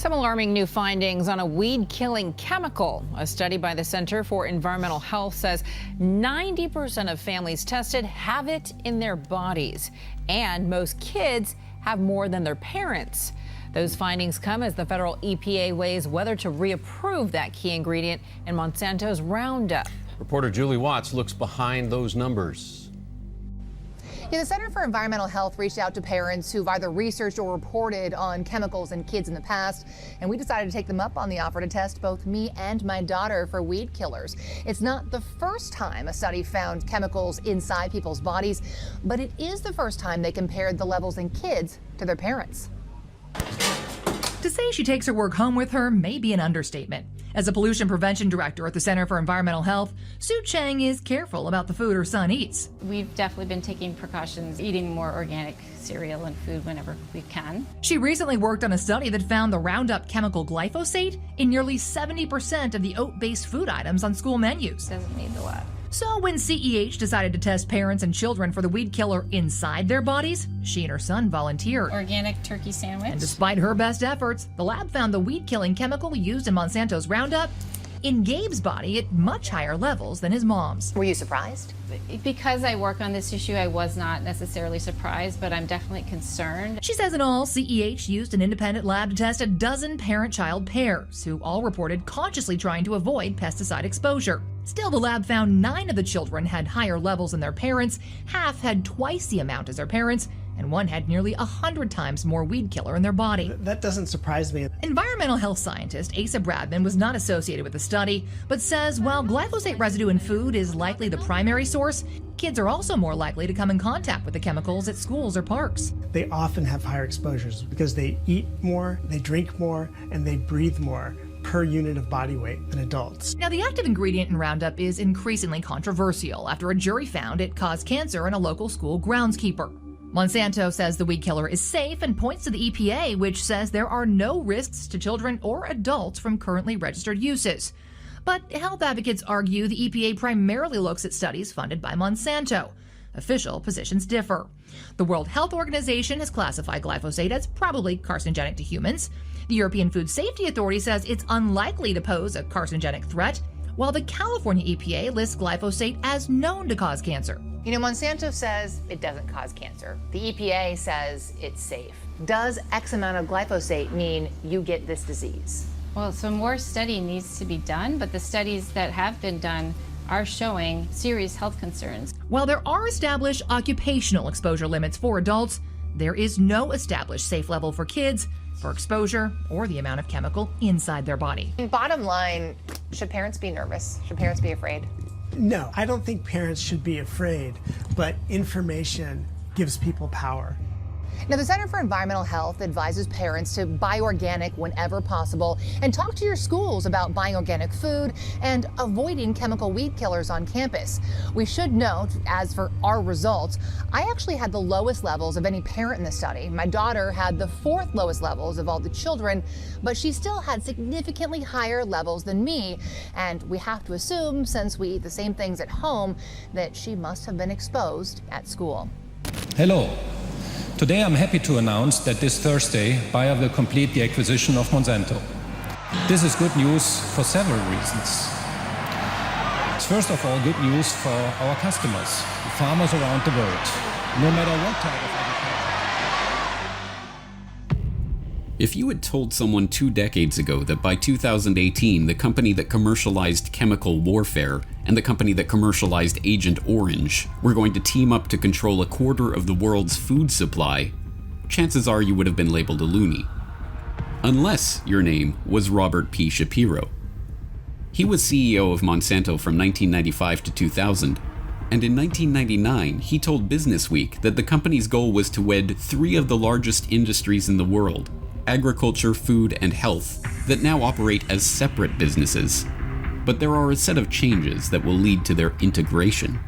Some alarming new findings on a weed-killing chemical. A study by the Center for Environmental Health says 90% of families tested have it in their bodies, and most kids have more than their parents. Those findings come as the federal EPA weighs whether to reapprove that key ingredient in Monsanto's Roundup. Reporter Julie Watts looks behind those numbers. Yeah, the Center for Environmental Health reached out to parents who've either researched or reported on chemicals in kids in the past, and we decided to take them up on the offer to test both me and my daughter for weed killers. It's not the first time a study found chemicals inside people's bodies, but it is the first time they compared the levels in kids to their parents. To say she takes her work home with her may be an understatement. As a pollution prevention director at the Center for Environmental Health, Sue Chang is careful about the food her son eats. We've definitely been taking precautions, eating more organic cereal and food whenever we can. She recently worked on a study that found the Roundup chemical glyphosate in nearly 70% of the oat-based food items on school menus. Doesn't need a lot. So when CEH decided to test parents and children for the weed killer inside their bodies, she and her son volunteered. Organic turkey sandwich. And despite her best efforts, the lab found the weed-killing chemical used in Monsanto's Roundup in Gabe's body at much higher levels than his mom's. Were you surprised? Because I work on this issue, I was not necessarily surprised, but I'm definitely concerned. She says in all, CEH used an independent lab to test a dozen parent-child pairs who all reported consciously trying to avoid pesticide exposure. Still, the lab found 9 of the children had higher levels than their parents, half had twice the amount as their parents, and one had nearly 100 times more weed killer in their body. That doesn't surprise me. Environmental health scientist Asa Bradman was not associated with the study, but says while glyphosate residue in food is likely the primary source, kids are also more likely to come in contact with the chemicals at schools or parks. They often have higher exposures because they eat more, they drink more, and they breathe more per unit of body weight than adults. Now, the active ingredient in Roundup is increasingly controversial after a jury found it caused cancer in a local school groundskeeper. Monsanto says the weed killer is safe and points to the EPA, which says there are no risks to children or adults from currently registered uses. But health advocates argue the EPA primarily looks at studies funded by Monsanto. Official positions differ. The World Health Organization has classified glyphosate as probably carcinogenic to humans. The European Food Safety Authority says it's unlikely to pose a carcinogenic threat, while the California EPA lists glyphosate as known to cause cancer. You know, Monsanto says it doesn't cause cancer. The EPA says it's safe. Does X amount of glyphosate mean you get this disease? Well, so more study needs to be done, but the studies that have been done are showing serious health concerns. While there are established occupational exposure limits for adults, there is no established safe level for kids for exposure or the amount of chemical inside their body. Bottom line, should parents be nervous? Should parents be afraid? No, I don't think parents should be afraid, but information gives people power. Now, the Center for Environmental Health advises parents to buy organic whenever possible and talk to your schools about buying organic food and avoiding chemical weed killers on campus. We should note, as for our results, I actually had the lowest levels of any parent in the study. My daughter had the 4th lowest levels of all the children, but she still had significantly higher levels than me. And we have to assume, since we eat the same things at home, that she must have been exposed at school. Hello. Today I'm happy to announce that this Thursday, Bayer will complete the acquisition of Monsanto. This is good news for several reasons. It's first of all good news for our customers, farmers around the world, no matter what type of agriculture. If you had told someone 2 decades ago that by 2018, the company that commercialized chemical warfare and the company that commercialized Agent Orange were going to team up to control a quarter of the world's food supply, chances are you would have been labeled a loony. Unless your name was Robert P. Shapiro. He was CEO of Monsanto from 1995 to 2000, and in 1999 he told Businessweek that the company's goal was to wed 3 of the largest industries in the world, agriculture, food, and health, that now operate as separate businesses. But there are a set of changes that will lead to their integration.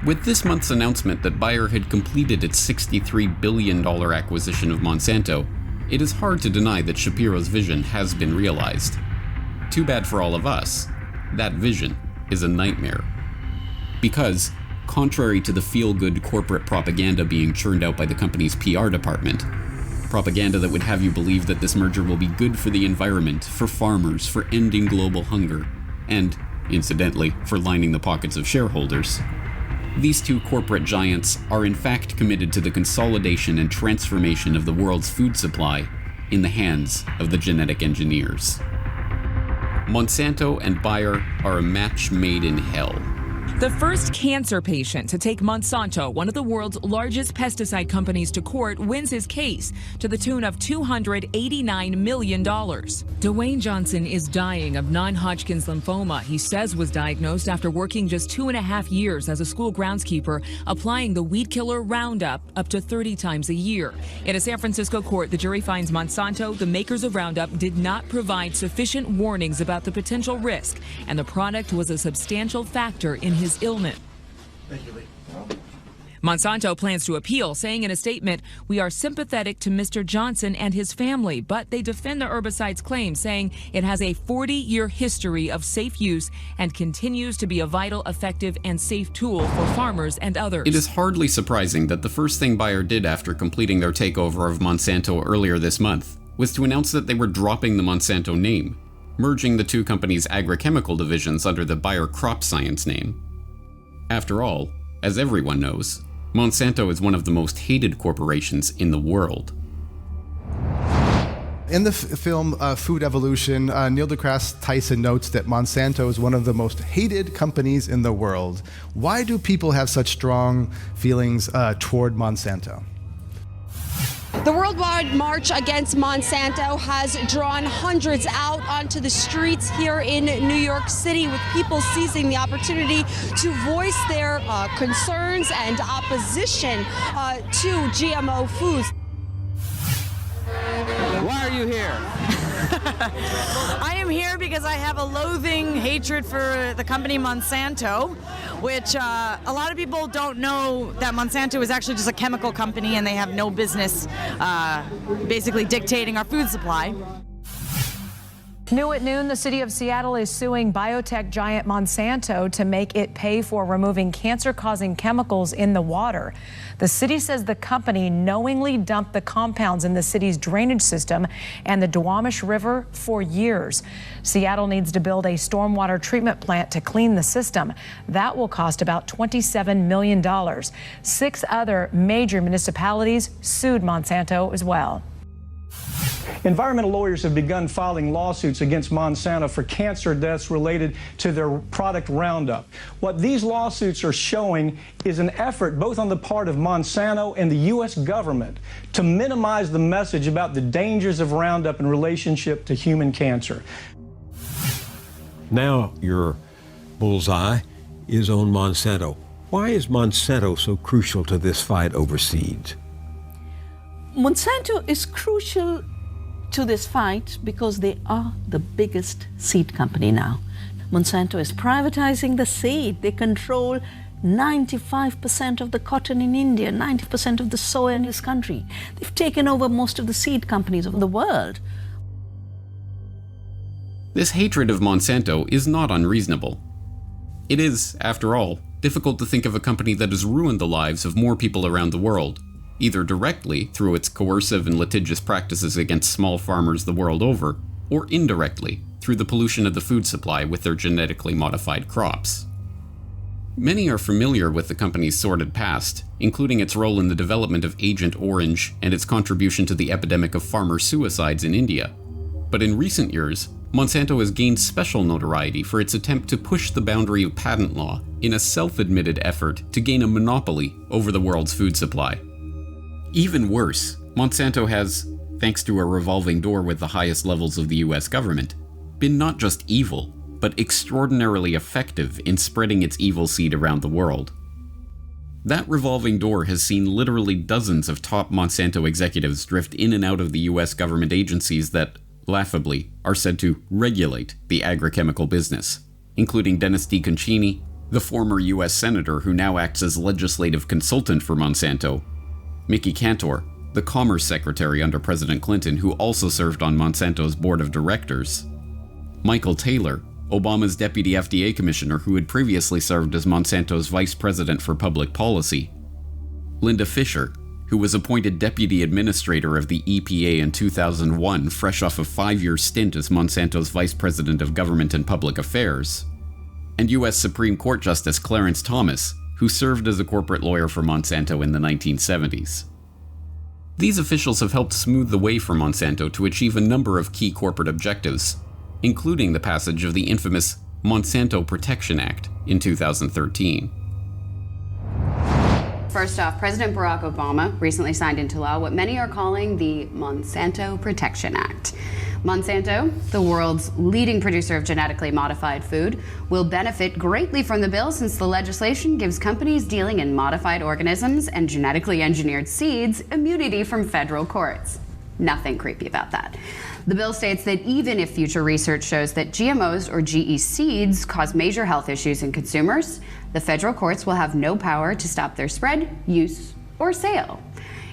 With this month's announcement that Bayer had completed its $63 billion acquisition of Monsanto, it is hard to deny that Shapiro's vision has been realized. Too bad for all of us, that vision is a nightmare. Because, contrary to the feel-good corporate propaganda being churned out by the company's PR department, propaganda that would have you believe that this merger will be good for the environment, for farmers, for ending global hunger, and, incidentally, for lining the pockets of shareholders. These two corporate giants are in fact committed to the consolidation and transformation of the world's food supply in the hands of the genetic engineers. Monsanto and Bayer are a match made in hell. The first cancer patient to take Monsanto, one of the world's largest pesticide companies, to court, wins his case to the tune of $289 million. Dwayne Johnson is dying of non-Hodgkin's lymphoma. He says was diagnosed after working just 2.5 years as a school groundskeeper, applying the weed killer Roundup up to 30 times a year. In a San Francisco court, the jury finds Monsanto, the makers of Roundup, did not provide sufficient warnings about the potential risk, and the product was a substantial factor in his illness. Monsanto plans to appeal, saying in a statement, "We are sympathetic to Mr. Johnson and his family," but they defend the herbicide's claim, saying it has a 40-year history of safe use and continues to be a vital, effective, and safe tool for farmers and others. It is hardly surprising that the first thing Bayer did after completing their takeover of Monsanto earlier this month was to announce that they were dropping the Monsanto name, merging the two companies' agrochemical divisions under the Bayer Crop Science name. After all, as everyone knows, Monsanto is one of the most hated corporations in the world. In the film Food Evolution, Neil deGrasse Tyson notes that Monsanto is one of the most hated companies in the world. Why do people have such strong feelings toward Monsanto? The worldwide march against Monsanto has drawn hundreds out onto the streets here in New York City, with people seizing the opportunity to voice their concerns and opposition to GMO foods. Why are you here? I am here because I have a loathing hatred for the company Monsanto, which a lot of people don't know that Monsanto is actually just a chemical company and they have no business basically dictating our food supply. New at noon, the city of Seattle is suing biotech giant Monsanto to make it pay for removing cancer-causing chemicals in the water. The city says the company knowingly dumped the compounds in the city's drainage system and the Duwamish River for years. Seattle needs to build a stormwater treatment plant to clean the system. That will cost about $27 million. 6 other major municipalities sued Monsanto as well. Environmental lawyers have begun filing lawsuits against Monsanto for cancer deaths related to their product Roundup. What these lawsuits are showing is an effort both on the part of Monsanto and the U.S. government to minimize the message about the dangers of Roundup in relationship to human cancer. Now your bullseye is on Monsanto. Why is Monsanto so crucial to this fight over seeds? Monsanto is crucial to this fight because they are the biggest seed company now. Monsanto is privatizing the seed. They control 95% of the cotton in India, 90% of the soy in this country. They've taken over most of the seed companies of the world. This hatred of Monsanto is not unreasonable. It is, after all, difficult to think of a company that has ruined the lives of more people around the world, either directly through its coercive and litigious practices against small farmers the world over, or indirectly through the pollution of the food supply with their genetically modified crops. Many are familiar with the company's sordid past, including its role in the development of Agent Orange and its contribution to the epidemic of farmer suicides in India. But in recent years, Monsanto has gained special notoriety for its attempt to push the boundary of patent law in a self-admitted effort to gain a monopoly over the world's food supply. Even worse, Monsanto has, thanks to a revolving door with the highest levels of the US government, been not just evil, but extraordinarily effective in spreading its evil seed around the world. That revolving door has seen literally dozens of top Monsanto executives drift in and out of the US government agencies that, laughably, are said to regulate the agrochemical business, including Dennis DeConcini, the former US senator who now acts as legislative consultant for Monsanto, Mickey Cantor, the Commerce Secretary under President Clinton who also served on Monsanto's board of directors, Michael Taylor, Obama's deputy FDA commissioner who had previously served as Monsanto's vice president for public policy, Linda Fisher, who who was appointed deputy administrator of the EPA in 2001, fresh off a 5-year stint as Monsanto's vice president of government and public affairs, and U.S. Supreme Court Justice Clarence Thomas, who served as a corporate lawyer for Monsanto in the 1970s. These officials have helped smooth the way for Monsanto to achieve a number of key corporate objectives, including the passage of the infamous Monsanto Protection Act in 2013. First off, President Barack Obama recently signed into law what many are calling the Monsanto Protection Act. Monsanto, the world's leading producer of genetically modified food, will benefit greatly from the bill since the legislation gives companies dealing in modified organisms and genetically engineered seeds immunity from federal courts. Nothing creepy about that. The bill states that even if future research shows that GMOs or GE seeds cause major health issues in consumers, the federal courts will have no power to stop their spread, use, or sale.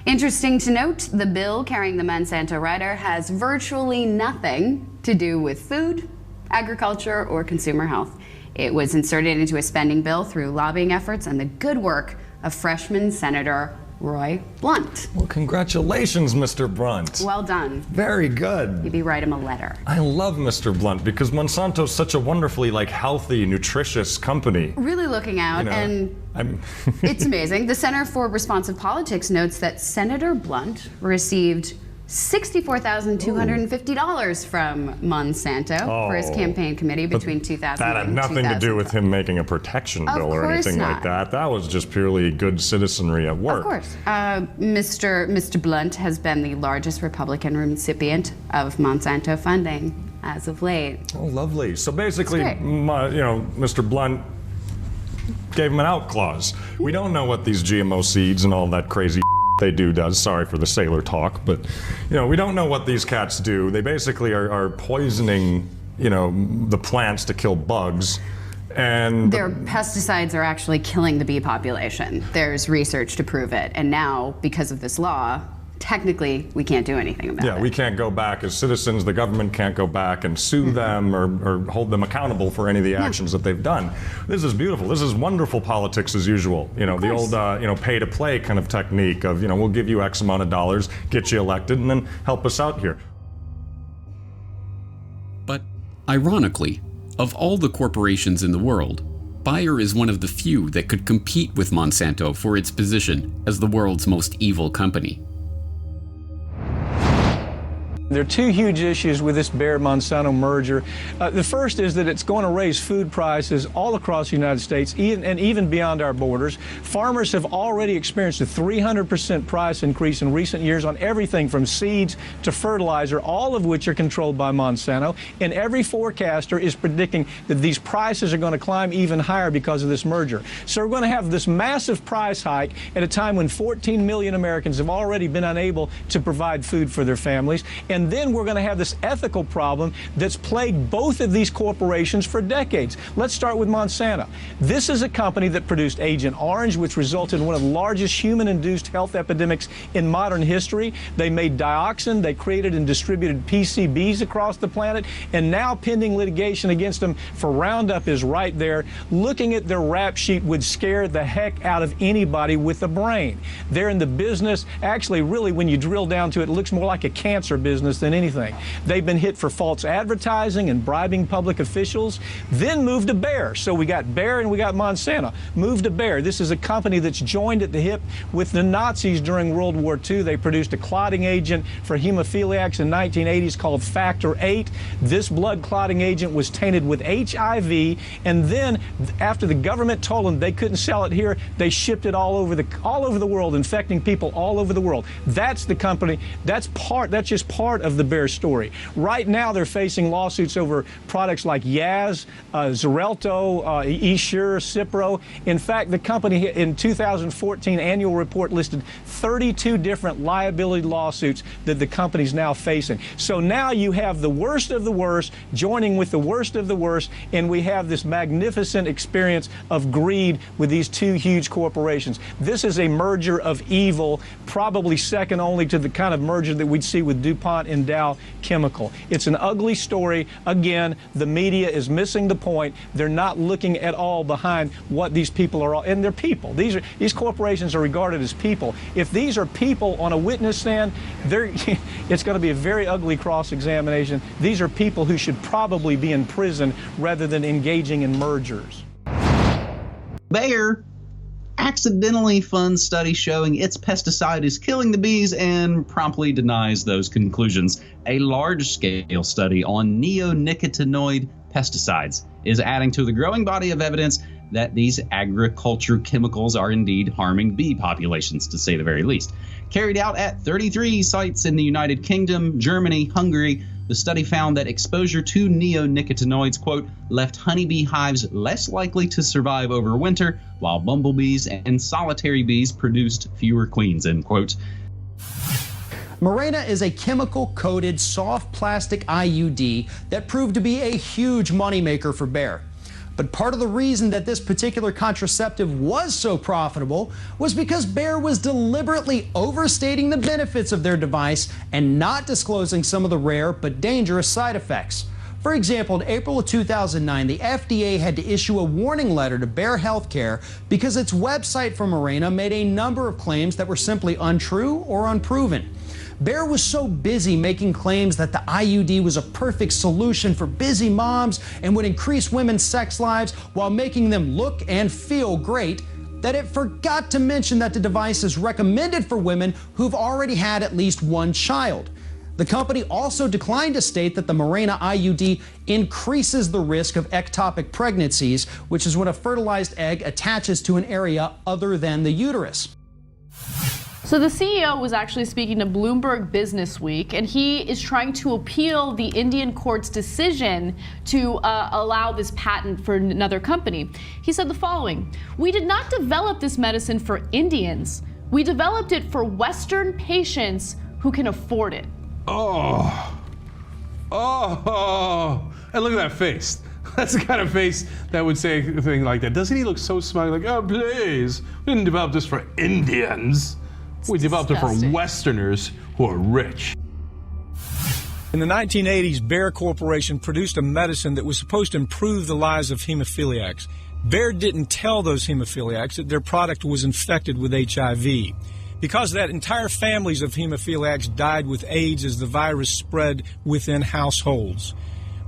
Interesting to note, the bill carrying the Monsanto rider has virtually nothing to do with food, agriculture, or consumer health. It was inserted into a spending bill through lobbying efforts and the good work of freshman Senator Roy Blunt. Well, congratulations, Mr. Blunt. Well done. Very good. Maybe write him a letter. I love Mr. Blunt because Monsanto's such a wonderfully healthy, nutritious company. Really looking out, and it's amazing. The Center for Responsive Politics notes that Senator Blunt received $64,250 from Monsanto for his campaign committee between 2000 That had and nothing to do 2012. with him making a protection Of bill or course anything like not. that. That was just purely good citizenry at work. Of course. Mr. Blunt has been the largest Republican recipient of Monsanto funding as of late. Oh, lovely. So basically, That's great. Mr. Blunt gave him an out clause. We don't know what these GMO seeds and all that crazy they do does. Sorry for the sailor talk, but we don't know what these cats do. They basically are poisoning, the plants to kill bugs. And Their pesticides are actually killing the bee population. There's research to prove it. And now, because of this law, technically, we can't do anything about it. we can't go back as citizens. The government can't go back and sue them or hold them accountable for any of the actions that they've done. This is beautiful. This is wonderful politics as usual. The old, pay to play kind of technique of, we'll give you X amount of dollars, get you elected, and then help us out here. But ironically, of all the corporations in the world, Bayer is one of the few that could compete with Monsanto for its position as the world's most evil company. There are two huge issues with this Bayer-Monsanto merger. The first is that it's going to raise food prices all across the United States and even beyond our borders. Farmers have already experienced a 300% price increase in recent years on everything from seeds to fertilizer, all of which are controlled by Monsanto. And every forecaster is predicting that these prices are going to climb even higher because of this merger. So we're going to have this massive price hike at a time when 14 million Americans have already been unable to provide food for their families. And then we're going to have this ethical problem that's plagued both of these corporations for decades. Let's start with Monsanto. This is a company that produced Agent Orange, which resulted in one of the largest human-induced health epidemics in modern history. They made dioxin, they created and distributed PCBs across the planet, and now pending litigation against them for Roundup is right there. Looking at their rap sheet would scare the heck out of anybody with a brain. They're in the business, actually, really, when you drill down to it, it looks more like a cancer business than anything. They've been hit for false advertising and bribing public officials, then moved to Bayer. So we got Bayer and we got Monsanto. Moved to Bayer. This is a company that's joined at the hip with the Nazis during World War II. They produced a clotting agent for hemophiliacs in 1980s called Factor VIII. This blood clotting agent was tainted with HIV, and then after the government told them they couldn't sell it here, they shipped it all over the world, infecting people all over the world. That's the company. That's just part of the Bayer story. Right now, they're facing lawsuits over products like Yaz, Xarelto, Essure, Cipro. In fact, the company in 2014 annual report listed 32 different liability lawsuits that the company's now facing. So now you have the worst of the worst joining with the worst of the worst, and we have this magnificent experience of greed with these two huge corporations. This is a merger of evil, probably second only to the kind of merger that we'd see with DuPont DuPont and Dow Chemical. It's an ugly story. Again, the media is missing the point. They're not looking at all behind what these people are, and they're people. These corporations are regarded as people. If these are people on a witness stand, it's going to be a very ugly cross-examination. These are people who should probably be in prison rather than engaging in mergers. Bayer accidentally funds study showing its pesticide is killing the bees and promptly denies those conclusions. A large-scale study on neonicotinoid pesticides is adding to the growing body of evidence that these agriculture chemicals are indeed harming bee populations, to say the very least. Carried out at 33 sites in the United Kingdom, Germany, Hungary, the study found that exposure to neonicotinoids, quote, left honeybee hives less likely to survive over winter, while bumblebees and solitary bees produced fewer queens, end quote. Mirena is a chemical-coated soft plastic IUD that proved to be a huge moneymaker for Bayer. But part of the reason that this particular contraceptive was so profitable was because Bayer was deliberately overstating the benefits of their device and not disclosing some of the rare but dangerous side effects. For example, in April of 2009, the FDA had to issue a warning letter to Bayer Healthcare because its website for Mirena made a number of claims that were simply untrue or unproven. Bayer was so busy making claims that the IUD was a perfect solution for busy moms and would increase women's sex lives while making them look and feel great that it forgot to mention that the device is recommended for women who've already had at least one child. The company also declined to state that the Mirena IUD increases the risk of ectopic pregnancies, which is when a fertilized egg attaches to an area other than the uterus. So the CEO was actually speaking to Bloomberg Business Week, and he is trying to appeal the Indian court's decision to allow this patent for another company. He said the following: "We did not develop this medicine for Indians. We developed it for Western patients who can afford it." Oh, and look at that face. That's the kind of face that would say a thing like that. Doesn't he look so smug? Like, oh, please, we didn't develop this for Indians. We developed it for Westerners who are rich. In the 1980s, Bayer Corporation produced a medicine that was supposed to improve the lives of hemophiliacs. Bayer didn't tell those hemophiliacs that their product was infected with HIV. Because of that, entire families of hemophiliacs died with AIDS as the virus spread within households.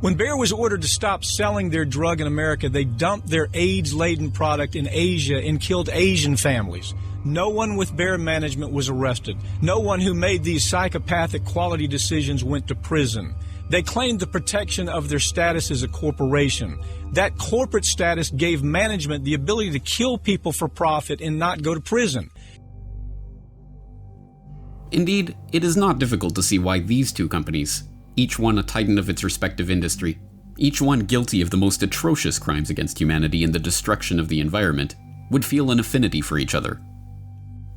When Bayer was ordered to stop selling their drug in America, they dumped their AIDS-laden product in Asia and killed Asian families. No one with Bayer management was arrested. No one who made these psychopathic quality decisions went to prison. They claimed the protection of their status as a corporation. That corporate status gave management the ability to kill people for profit and not go to prison. Indeed, it is not difficult to see why these two companies, each one a titan of its respective industry, each one guilty of the most atrocious crimes against humanity and the destruction of the environment, would feel an affinity for each other.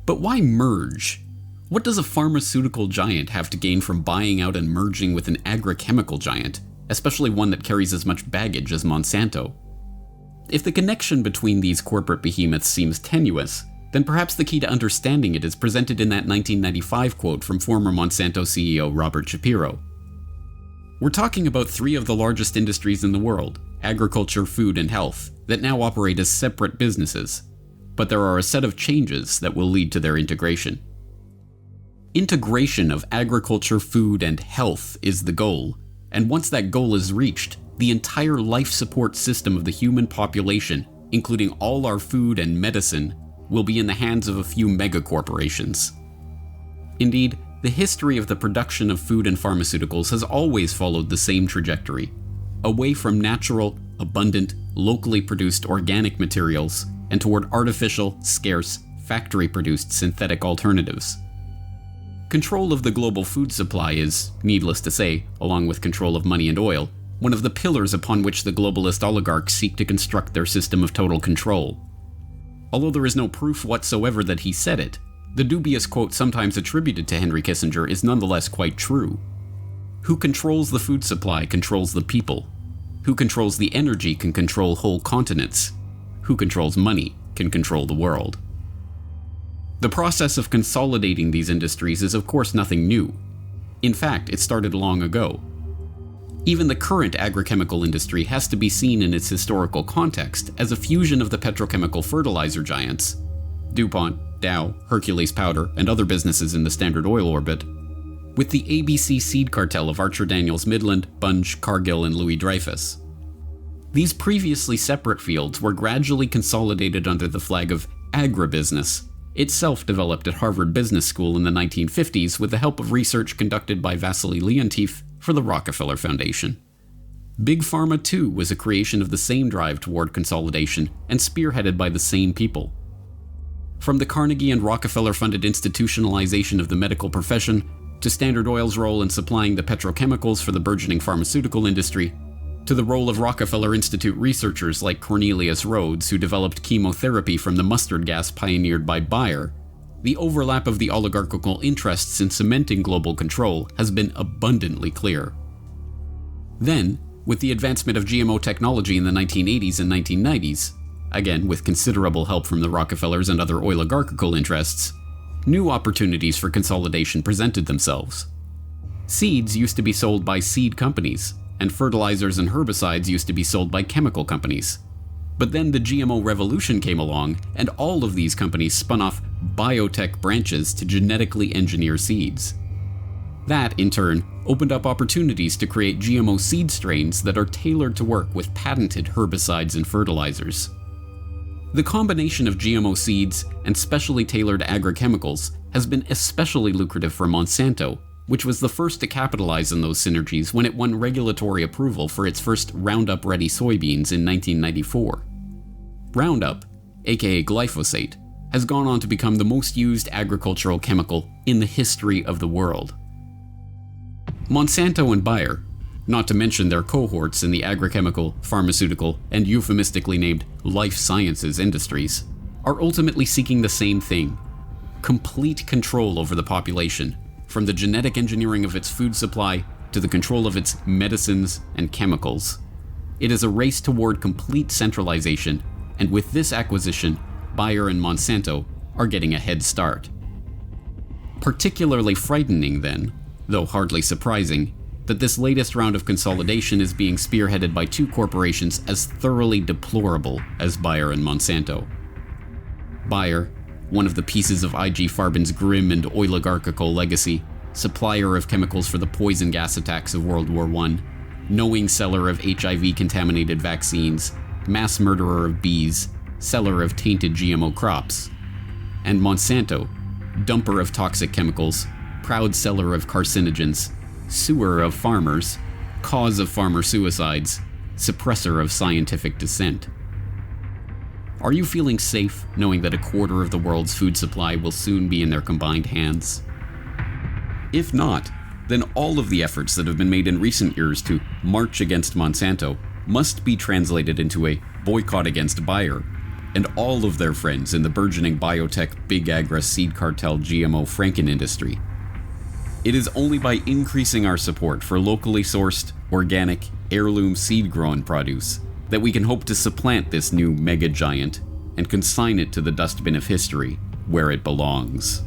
But why merge? What does a pharmaceutical giant have to gain from buying out and merging with an agrochemical giant, especially one that carries as much baggage as Monsanto? If the connection between these corporate behemoths seems tenuous, then perhaps the key to understanding it is presented in that 1995 quote from former Monsanto CEO Robert Shapiro. We're talking about three of the largest industries in the world, agriculture, food, and health, that now operate as separate businesses. But there are a set of changes that will lead to their integration. Integration of agriculture, food, and health is the goal, and once that goal is reached, the entire life support system of the human population, including all our food and medicine, will be in the hands of a few megacorporations. Indeed, the history of the production of food and pharmaceuticals has always followed the same trajectory, away from natural, abundant, locally produced organic materials and toward artificial, scarce, factory-produced synthetic alternatives. Control of the global food supply is, needless to say, along with control of money and oil, one of the pillars upon which the globalist oligarchs seek to construct their system of total control. Although there is no proof whatsoever that he said it, the dubious quote sometimes attributed to Henry Kissinger is nonetheless quite true. Who controls the food supply controls the people. Who controls the energy can control whole continents. Who controls money can control the world. The process of consolidating these industries is of course nothing new. In fact, it started long ago. Even the current agrochemical industry has to be seen in its historical context as a fusion of the petrochemical fertilizer giants, DuPont, Dow, Hercules Powder, and other businesses in the Standard Oil orbit, with the ABC seed cartel of Archer Daniels Midland, Bunge, Cargill, and Louis Dreyfus. These previously separate fields were gradually consolidated under the flag of agribusiness, itself developed at Harvard Business School in the 1950s with the help of research conducted by Vasily Leontief for the Rockefeller Foundation. Big Pharma, too, was a creation of the same drive toward consolidation and spearheaded by the same people. From the Carnegie and Rockefeller-funded institutionalization of the medical profession, to Standard Oil's role in supplying the petrochemicals for the burgeoning pharmaceutical industry, to the role of Rockefeller Institute researchers like Cornelius Rhodes, who developed chemotherapy from the mustard gas pioneered by Bayer, the overlap of the oligarchical interests in cementing global control has been abundantly clear. Then, with the advancement of GMO technology in the 1980s and 1990s, again with considerable help from the Rockefellers and other oligarchical interests, new opportunities for consolidation presented themselves. Seeds used to be sold by seed companies, and fertilizers and herbicides used to be sold by chemical companies. But then the GMO revolution came along, and all of these companies spun off biotech branches to genetically engineer seeds. That, in turn, opened up opportunities to create GMO seed strains that are tailored to work with patented herbicides and fertilizers. The combination of GMO seeds and specially tailored agrochemicals has been especially lucrative for Monsanto, which was the first to capitalize on those synergies when it won regulatory approval for its first Roundup-ready soybeans in 1994. Roundup, aka glyphosate, has gone on to become the most used agricultural chemical in the history of the world. Monsanto and Bayer, not to mention their cohorts in the agrochemical, pharmaceutical, and euphemistically named life sciences industries, are ultimately seeking the same thing: complete control over the population, from the genetic engineering of its food supply to the control of its medicines and chemicals. It is a race toward complete centralization, and with this acquisition, Bayer and Monsanto are getting a head start. Particularly frightening, then, though hardly surprising, that this latest round of consolidation is being spearheaded by two corporations as thoroughly deplorable as Bayer and Monsanto. Bayer, one of the pieces of IG Farben's grim and oligarchical legacy, supplier of chemicals for the poison gas attacks of World War I, knowing seller of HIV-contaminated vaccines, mass murderer of bees, seller of tainted GMO crops. And Monsanto, dumper of toxic chemicals, proud seller of carcinogens, suer of farmers, cause of farmer suicides, suppressor of scientific dissent. Are you feeling safe knowing that a quarter of the world's food supply will soon be in their combined hands? If not, then all of the efforts that have been made in recent years to march against Monsanto must be translated into a boycott against Bayer and all of their friends in the burgeoning biotech, big agri seed cartel GMO Franken industry. It is only by increasing our support for locally sourced, organic, heirloom seed-grown produce that we can hope to supplant this new mega giant and consign it to the dustbin of history where it belongs.